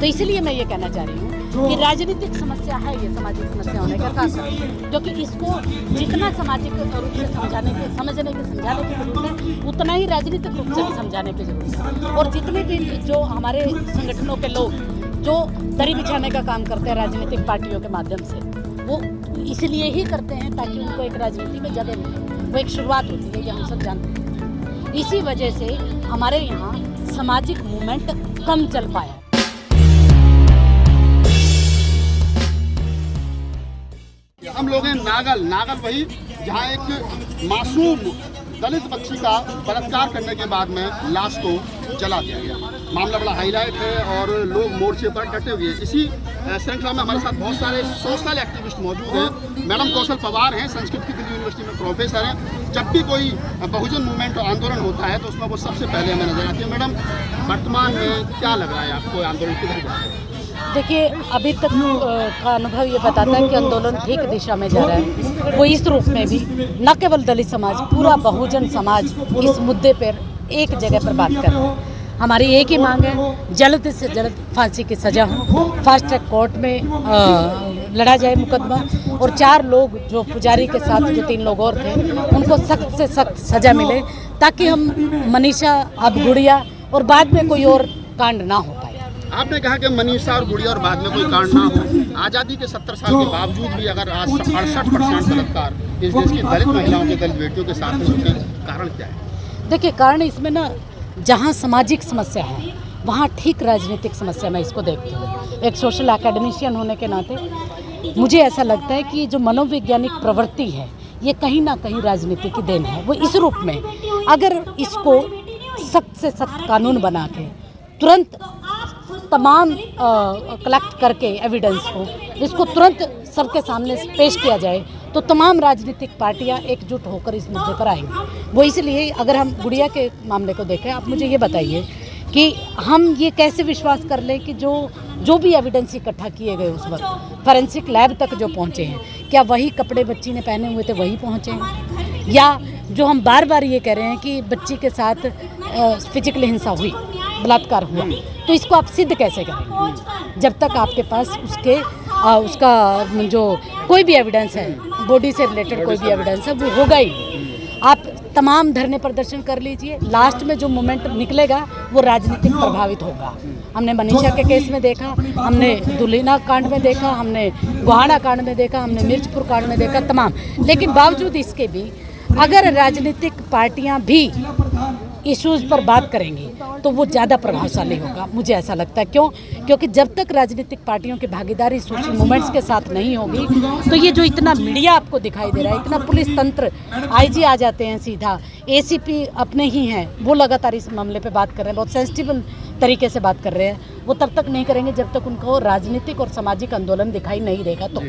तो इसलिए मैं ये कहना चाह रही हूँ कि राजनीतिक समस्या है ये, सामाजिक समस्या होने का साथ साथ, क्योंकि इसको जितना सामाजिक रूप से समझने की जरूरत है, उतना ही राजनीतिक रूप से भी समझाने की जरूरत है। और जितने भी जो हमारे संगठनों के लोग जो दरी बिछाने का काम करते हैं राजनीतिक पार्टियों के माध्यम से, वो इसलिए ही करते हैं ताकि उनको एक राजनीति में जगह मिले, वो एक शुरुआत होती है, ये हम सब जानते हैं। इसी वजह से हमारे यहाँ सामाजिक मूवमेंट कम चल पाया। हम लोग हैं नागल वही जहाँ एक मासूम दलित बच्ची का बलात्कार करने के बाद में लाश को जला दिया गया। मामला बड़ा हाईलाइट है और लोग मोर्चे पर डटे हुए हैं। इसी श्रृंखला में हमारे साथ बहुत सारे सोशल एक्टिविस्ट मौजूद हैं। मैडम कौशल पवार हैं, संस्कृत की दिल्ली यूनिवर्सिटी में प्रोफेसर हैं। जब भी कोई बहुजन मूवमेंट और आंदोलन होता है तो उसमें वो सबसे पहले हमें नजर आती है। मैडम, वर्तमान में क्या लग रहा है आपको, आंदोलन किधर जा रहा है? देखिए, अभी तक का अनुभव ये बताता है कि आंदोलन ठीक दिशा में जा रहा है। वो इस रूप में भी न केवल दलित समाज, पूरा बहुजन समाज इस मुद्दे पर एक जगह पर बात कर रहा है। हमारी एक ही मांग है, जल्द से जल्द फांसी की सज़ा हो, फास्ट ट्रैक कोर्ट में लड़ा जाए मुकदमा, और 4 लोग जो पुजारी के साथ जो 3 लोग और थे उनको सख्त से सख्त सज़ा मिले, ताकि हम मनीषा, अब गुड़िया और बाद में कोई और कांड ना हो पाए। आपने कहा कि मनीषा और गुड़िया और बाद में कोई कांड ना हो। आज़ादी के 70 साल के बावजूद भी अगर आज 68% बलात्कार इस देश की दलित महिलाओं के, दलित बेटियों के साथ होते हैं, कारण क्या है? देखिए, कारण इसमें ना, जहाँ सामाजिक समस्या है वहाँ ठीक राजनीतिक समस्या मैं इसको देखती हूँ। एक सोशल एकेडमिशियन होने के नाते मुझे ऐसा लगता है कि जो मनोवैज्ञानिक प्रवृत्ति है ये कहीं ना कहीं राजनीति की देन है। वो इस रूप में, अगर इसको सख्त से सख्त कानून बना के तुरंत तमाम कलेक्ट करके एविडेंस को, इसको तुरंत सबके सामने पेश किया जाए तो तमाम राजनीतिक पार्टियां एकजुट होकर इस मुद्दे पर आएंगी। वो इसलिए, अगर हम गुड़िया के मामले को देखें, आप मुझे ये बताइए कि हम ये कैसे विश्वास कर लें कि जो भी एविडेंस इकट्ठा किए गए उस वक्त फॉरेंसिक लैब तक जो पहुँचे हैं, क्या वही कपड़े बच्ची ने पहने हुए थे वही पहुँचे हैं, या जो हम बार बार ये कह रहे हैं कि बच्ची के साथ फिजिकल हिंसा हुई, बलात्कार हुआ, तो इसको आप सिद्ध कैसे करेंगे जब तक आपके पास उसका जो कोई भी एविडेंस है, बॉडी से रिलेटेड कोई भी एविडेंस है, वो होगा ही। आप तमाम धरने प्रदर्शन कर लीजिए, लास्ट में जो मोमेंट निकलेगा वो राजनीतिक प्रभावित होगा। हमने मनीषा के केस में देखा, हमने दुलीना कांड में देखा, हमने गोहाना कांड में देखा, हमने मिर्चपुर कांड में देखा, तमाम। लेकिन बावजूद इसके भी अगर राजनीतिक पार्टियां भी इश्यूज़ पर बात करेंगी तो वो ज़्यादा प्रभावशाली होगा, मुझे ऐसा लगता है। क्योंकि जब तक राजनीतिक पार्टियों की भागीदारी सोशल मूवमेंट्स के साथ नहीं होगी तो ये जो इतना मीडिया आपको दिखाई दे रहा है, इतना पुलिस तंत्र, आईजी आ जाते हैं सीधा, एसीपी अपने ही हैं, वो लगातार इस मामले पे बात कर रहे हैं, बहुत सेंसिटिव तरीके से बात कर रहे हैं, वो तब तक नहीं करेंगे जब तक उनको राजनीतिक और सामाजिक आंदोलन दिखाई नहीं देगा। तो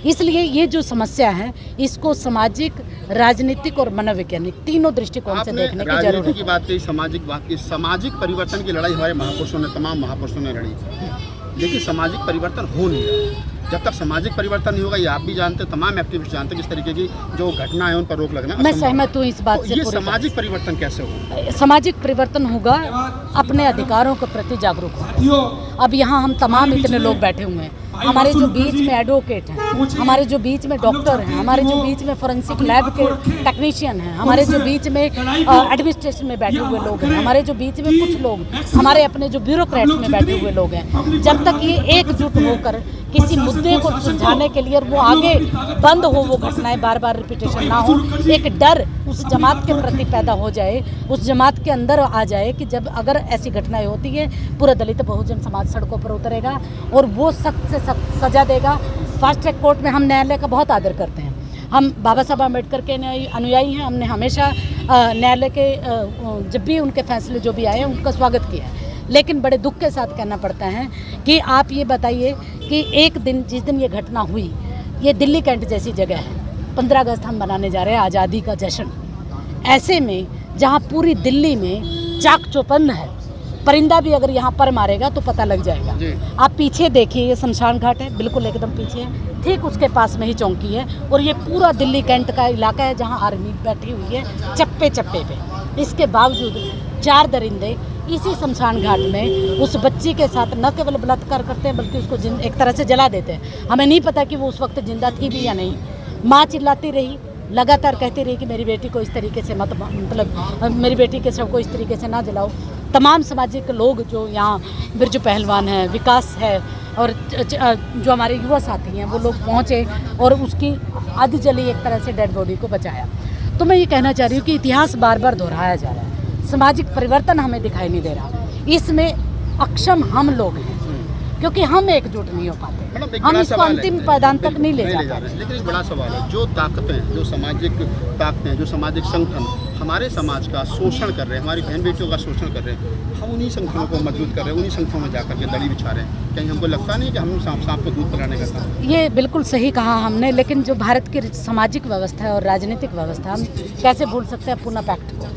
इसलिए ये जो समस्या है इसको सामाजिक, राजनीतिक और मनोवैज्ञानिक तीनों दृष्टिकोण से देखने की जरूरत है। की बात की, सामाजिक बात की, सामाजिक परिवर्तन की लड़ाई हमारे महापुरुषों ने, तमाम महापुरुषों ने लड़ी, लेकिन सामाजिक परिवर्तन हो नहीं रहा। जब तक सामाजिक परिवर्तन नहीं होगा, ये आप भी जानते, तमाम एक्टिविस्ट जानते हैं, किस तरीके की जो घटना है उन पर रोक लगना। मैं सहमत हूँ इस बात से। ये सामाजिक परिवर्तन कैसे होगा? सामाजिक परिवर्तन होगा अपने अधिकारों के प्रति जागरूक होगा। अब यहाँ हम तमाम इतने लोग बैठे हुए हैं, हमारे जो बीच में एडवोकेट हैं, हमारे जो बीच में डॉक्टर हैं, हमारे जो बीच में फोरेंसिक लैब के टेक्नीशियन हैं, हमारे जो बीच में एडमिनिस्ट्रेशन में बैठे हुए लोग हैं, हमारे जो बीच में कुछ लोग, हमारे अपने जो ब्यूरोक्रेट्स में बैठे हुए लोग हैं, जब तक ये एकजुट होकर किसी मुद्दे को सुलझाने के लिए, और वो आगे बंद हो, वो घटनाएं बार बार रिपीटेशन ना हो, एक डर उस जमात के प्रति पैदा हो जाए, उस जमात के अंदर आ जाए कि जब अगर ऐसी घटनाएं होती है पूरा दलित बहुजन समाज सड़कों पर उतरेगा और वो सख्त से सख्त सजा देगा। फास्ट ट्रैक कोर्ट में हम न्यायालय का बहुत आदर करते हैं, हम बाबा साहब अम्बेडकर के अनुयायी हैं, हमने हमेशा न्यायालय के जब भी उनके फैसले जो भी आए हैं उनका स्वागत किया है। लेकिन बड़े दुख के साथ कहना पड़ता है कि आप ये बताइए कि एक दिन, जिस दिन ये घटना हुई, ये दिल्ली कैंट जैसी जगह है, 15 अगस्त हम मनाने जा रहे हैं, आज़ादी का जश्न। ऐसे में जहाँ पूरी दिल्ली में चाक चौबंद है, परिंदा भी अगर यहाँ पर मारेगा तो पता लग जाएगा। आप पीछे देखिए, ये शमशान घाट है, बिल्कुल एकदम पीछे है, ठीक उसके पास में ही चौकी है, और ये पूरा दिल्ली कैंट का इलाका है जहाँ आर्मी बैठी हुई है चप्पे चप्पे पे। इसके बावजूद 4 दरिंदे इसी शमशान घाट में उस बच्ची के साथ न केवल बलात्कार करते हैं बल्कि उसको एक तरह से जला देते हैं। हमें नहीं पता कि वो उस वक्त जिंदा थी भी या नहीं। माँ चिल्लाती रही, लगातार कहती रही कि मेरी बेटी को इस तरीके से मत, मतलब मेरी बेटी के शव को इस तरीके से ना जलाओ। तमाम सामाजिक लोग जो यहाँ बिरजू पहलवान है, विकास है और जो हमारे युवा साथी हैं वो लोग पहुँचे और उसकी आधी जली एक तरह से डेड बॉडी को बचाया। तो मैं ये कहना चाह रही हूँ कि इतिहास बार बार दोहराया जा रहा है, सामाजिक परिवर्तन हमें दिखाई नहीं दे रहा। इसमें अक्षम हम लोग हैं क्योंकि हम एकजुट नहीं हो पाते, हम इसको अंतिम पायदान तक नहीं ले जा रहे। लेकिन एक बड़ा सवाल है, जो ताकतें, जो सामाजिक ताकतें, जो सामाजिक संगठन हमारे समाज का शोषण कर रहे हैं, हमारी बहन बेटियों का शोषण कर रहे हैं, हम उन्हीं संगठनों को मजबूत कर रहे हैं, उन्हीं संगठनों में जाकर के दड़ी बिछा रहे हैं। कहीं हमको लगता नहीं कि हम सांप को दूध पिलाने का काम? ये बिल्कुल सही कहा हमने, लेकिन जो भारत की सामाजिक व्यवस्था है और राजनीतिक व्यवस्था, हम कैसे भूल सकते हैं पूना पैक्ट को।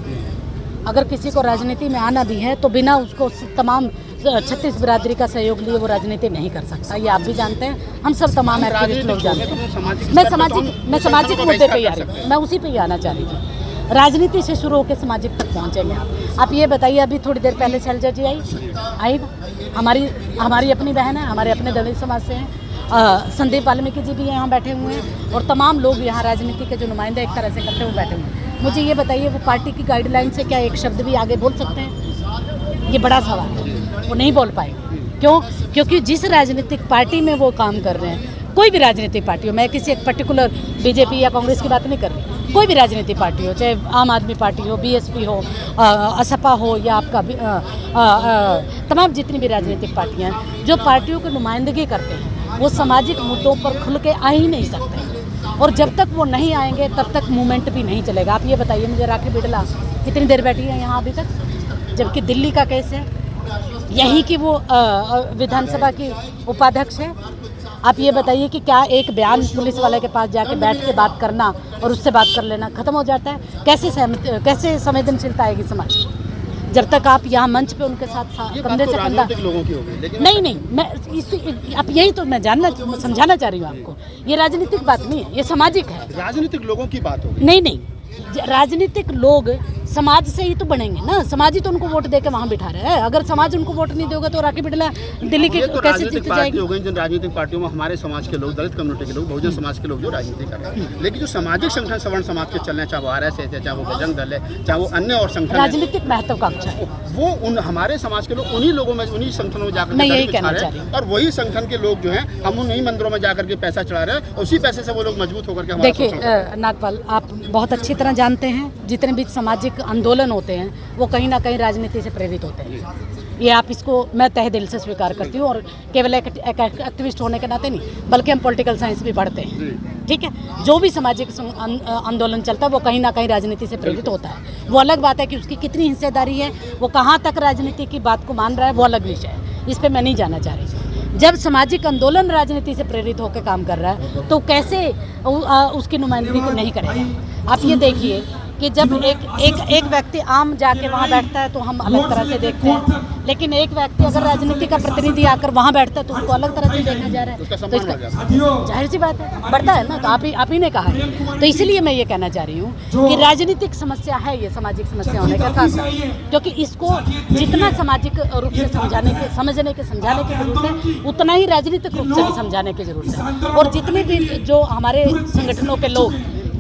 अगर किसी को राजनीति में आना भी है तो बिना उसको तमाम 36 बिरादरी का सहयोग लिए वो राजनीति नहीं कर सकता। ये आप भी जानते हैं, हम सब तमाम एक्टिविस्ट लोग जानते हैं। मैं सामाजिक मुद्दे पे ही आ रही हूँ, मैं उसी पे ही आना चाह रही थी। राजनीति से शुरू होकर सामाजिक तक पहुँचेंगे आप ये बताइए। अभी थोड़ी देर पहले शैलजा जी आई हमारी अपनी बहन है, हमारे अपने दलित समाज से हैं। संदीप वाल्मीकि जी भी यहाँ बैठे हुए हैं और तमाम लोग यहाँ राजनीति के जो नुमाइंदे एक तरह से करते हुए बैठे हुए हैं। मुझे ये बताइए, वो पार्टी की गाइडलाइन से क्या एक शब्द भी आगे बोल सकते हैं? ये बड़ा सवाल है। वो नहीं बोल पाए। क्यों? क्योंकि जिस राजनीतिक पार्टी में वो काम कर रहे हैं, कोई भी राजनीतिक पार्टी हो, मैं किसी एक पर्टिकुलर बीजेपी या कांग्रेस की बात नहीं कर रही, कोई भी राजनीतिक पार्टी हो, चाहे आम आदमी पार्टी हो, बीएसपी हो, असपा हो या आपका तमाम जितनी भी राजनीतिक पार्टियां हैं, जो पार्टियों की नुमाइंदगी करते हैं, वो सामाजिक मुद्दों पर खुल के आ ही नहीं सकते। और जब तक वो नहीं आएंगे तब तक मूवमेंट भी नहीं चलेगा। आप ये बताइए मुझे, राखी बिड़ला कितनी देर बैठी है यहाँ अभी तक, जबकि दिल्ली का केस है, यहीं की वो विधानसभा की उपाध्यक्ष है। आप ये बताइए कि क्या एक बयान पुलिस वाले के पास जाके बैठ के बात करना और उससे बात कर लेना खत्म हो जाता है? कैसे संवेदनशीलता आएगी समाज में जब तक आप यहाँ मंच पे उनके साथ कंधे से कंधा? लोगों की होगी, लेकिन नहीं, मैं आप यही तो मैं समझाना चाह रही हूँ आपको। ये राजनीतिक बात नहीं है, ये सामाजिक है। राजनीतिक लोगों की बात होगी। नहीं, राजनीतिक लोग समाज से ही तो बनेंगे ना, समाज ही तो उनको वोट देकर वहाँ बिठा रहा है। अगर समाज उनको वोट नहीं देगा तो राखी बिड़ला दिल्ली की कैसे जीत जाएगी? हो गई जिन राजनीतिक पार्टियों में हमारे समाज के लोग, दलित कम्युनिटी के लोग, बहुजन समाज के लोग जो राजनीति कर रहे हैं, लेकिन जो सामाजिक संगठन सवर्ण समाज के चल रहे हैं, चाहे वो RSS है, चाहे वो बजरंग दल है, चाहे वो अन्य और संगठन, राजनीतिक महत्वाकांक्षा है, वो उन हमारे समाज के लोग उन्हीं लोगों में, उन्हीं संगठनों में जाकर मैं यही कहना चाह रही हूँ। और वही संगठन के लोग जो हैं, हम उन्हीं मंदिरों में जाकर के पैसा चढ़ा रहे हैं, उसी पैसे से वो लोग मजबूत होकर के। देखिए नागपाल, आप बहुत अच्छी तरह जानते हैं, जितने भी सामाजिक आंदोलन होते हैं वो कहीं ना कहीं राजनीति से प्रेरित होते हैं। ये आप इसको मैं तहे दिल से स्वीकार करती हूँ, और केवल एक एक्टिविस्ट होने के नाते नहीं, बल्कि हम पॉलिटिकल साइंस भी पढ़ते हैं। ठीक है, जो भी सामाजिक आंदोलन चलता है वो कहीं ना कहीं राजनीति से प्रेरित होता है। वो अलग बात है कि उसकी कितनी हिस्सेदारी है, वो कहाँ तक राजनीति की बात को मान रहा है, वो अलग विषय है, इस पर मैं नहीं जाना चाह रही। जब सामाजिक आंदोलन राजनीति से प्रेरित होकर काम कर रहा है तो कैसे उसकी नुमाइंदगी को नहीं करेगा? आप ये देखिए कि जब एक व्यक्ति आम जाके वहाँ बैठता है तो हम अलग तरह से देखते हैं, लेकिन एक व्यक्ति अगर राजनीति का प्रतिनिधि आकर वहाँ बैठता है तो उसको अलग तरह से देखा जा रहा है। तो इसका जाहिर सी बात है, बढ़ता है ना। तो आप ही ने कहा है। तो इसलिए मैं ये कहना चाह रही हूँ कि राजनीतिक समस्या है ये, सामाजिक समस्या होने के साथ साथ, क्योंकि इसको जितना सामाजिक रूप से समझाने की जरूरत है, उतना ही राजनीतिक रूप से भी समझाने की जरूरत है। और जितने भी जो हमारे संगठनों के लोग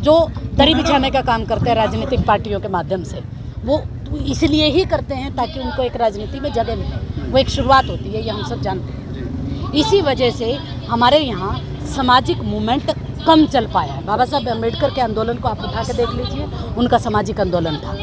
जो दरी बिछाने का काम करते हैं राजनीतिक पार्टियों के माध्यम से, वो इसलिए ही करते हैं ताकि उनको एक राजनीति में जगह मिले। वो एक शुरुआत होती है, ये हम सब जानते हैं। इसी वजह से हमारे यहाँ सामाजिक मूवमेंट कम चल पाया है। बाबा साहब अम्बेडकर के आंदोलन को आप उठा के देख लीजिए, उनका सामाजिक आंदोलन था।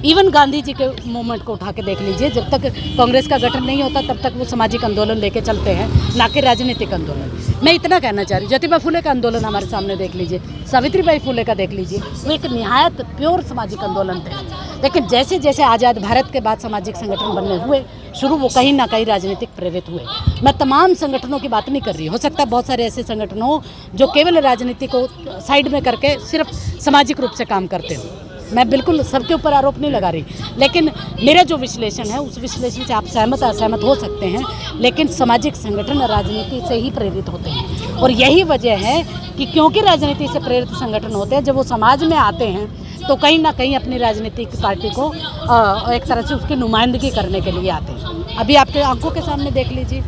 इवन गांधी जी के मूवमेंट को उठा के देख लीजिए, जब तक कांग्रेस का गठन नहीं होता तब तक वो सामाजिक आंदोलन लेके चलते हैं, ना कि राजनीतिक आंदोलन। मैं इतना कहना चाह रही हूँ, ज्योतिबा फुले का आंदोलन हमारे सामने देख लीजिए, सावित्रीबाई फुले का देख लीजिए, वो एक निहायत प्योर सामाजिक आंदोलन थे। लेकिन जैसे जैसे आज़ाद भारत के बाद सामाजिक संगठन बनने हुए शुरू, वो कहीं ना कहीं राजनीतिक प्रेरित हुए। मैं तमाम संगठनों की बात नहीं कर रही, हो सकता है बहुत सारे ऐसे संगठन हो जो केवल राजनीति को साइड में करके सिर्फ सामाजिक रूप से काम करते हो। मैं बिल्कुल सबके ऊपर आरोप नहीं लगा रही, लेकिन मेरा जो विश्लेषण है उस विश्लेषण से आप सहमत असहमत हो सकते हैं, लेकिन सामाजिक संगठन राजनीति से ही प्रेरित होते हैं। और यही वजह है कि क्योंकि राजनीति से प्रेरित संगठन होते हैं, जब वो समाज में आते हैं तो कहीं ना कहीं अपनी राजनीतिक पार्टी को एक तरह से उसकी नुमाइंदगी करने के लिए आते हैं। अभी आपके आंखों के सामने देख लीजिए,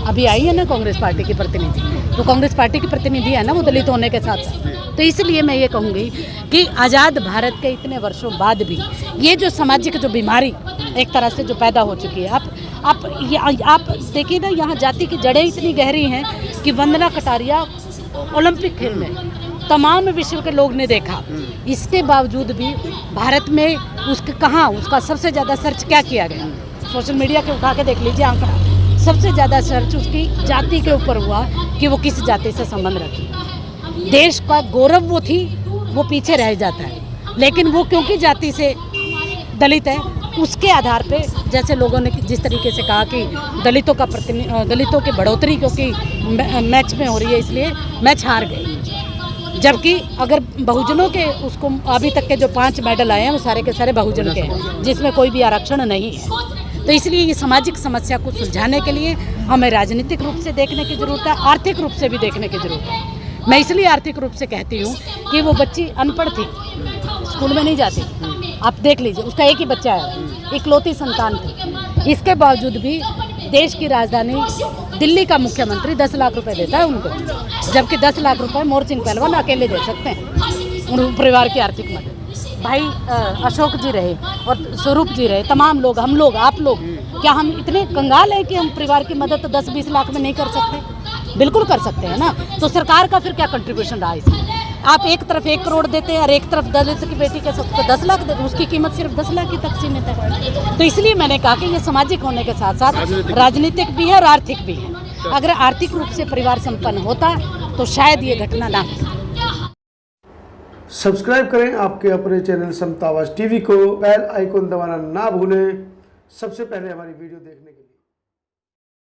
अभी आई है ना कांग्रेस पार्टी की प्रतिनिधि, तो कांग्रेस पार्टी की प्रतिनिधि है ना वो दलित होने के साथ साथ। तो इसलिए मैं ये कहूँगी कि आज़ाद भारत के इतने वर्षों बाद भी ये जो सामाजिक जो बीमारी एक तरह से जो पैदा हो चुकी है, आप देखिए ना, यहाँ जाति की जड़ें इतनी गहरी हैं कि वंदना कटारिया ओलंपिक खेल में तमाम विश्व के लोग ने देखा, इसके बावजूद भी भारत में उसका सबसे ज़्यादा सर्च क्या किया गया, सोशल मीडिया के उठा के देख लीजिए आंकड़ा, सबसे ज़्यादा सर्च उसकी जाति के ऊपर हुआ कि वो किस जाति से संबंध रखी। देश का गौरव वो थी, वो पीछे रह जाता है, लेकिन वो क्योंकि जाति से दलित है, उसके आधार पे जैसे लोगों ने जिस तरीके से कहा कि दलितों की बढ़ोतरी क्योंकि मैच में हो रही है इसलिए मैच हार गई, जबकि अगर बहुजनों के उसको अभी तक के जो 5 मेडल आए हैं वो सारे के सारे बहुजन के हैं, जिसमें कोई भी आरक्षण नहीं है। तो इसलिए ये सामाजिक समस्या को सुलझाने के लिए हमें राजनीतिक रूप से देखने की ज़रूरत है, आर्थिक रूप से भी देखने की ज़रूरत है। मैं इसलिए आर्थिक रूप से कहती हूँ कि वो बच्ची अनपढ़ थी, स्कूल में नहीं जाती, आप देख लीजिए, उसका एक ही बच्चा है, इकलौती संतान थी, इसके बावजूद भी देश की राजधानी दिल्ली का मुख्यमंत्री 10 लाख रुपए देता है उनको, जबकि 10 लाख रुपए मोर सिंह पहलवान अकेले दे सकते हैं उन परिवार की आर्थिक मदद। भाई अशोक जी रहे और स्वरूप जी रहे, तमाम लोग, हम लोग, आप लोग, क्या हम इतने कंगाल हैं कि हम परिवार की मदद 10-20 लाख में नहीं कर सकते? बिल्कुल कर सकते हैं ना। तो सरकार का फिर क्या कंट्रीब्यूशन रहा इसमें? आप एक तरफ 1 करोड़ देते हैं और एक तरफ दलित की बेटी के सबको 10 लाख देते, उसकी कीमत सिर्फ 10 लाख की तक सीमित है। तो इसलिए मैंने कहा कि ये सामाजिक होने के साथ साथ राजनीतिक भी है और आर्थिक भी है। अगर आर्थिक रूप से परिवार संपन्न होता तो शायद ये घटना ना होती। सब्सक्राइब करें आपके अपने चैनल समता आवाज़ टीवी को, बेल आइकन दबाना ना भूलें सबसे पहले हमारी वीडियो देखने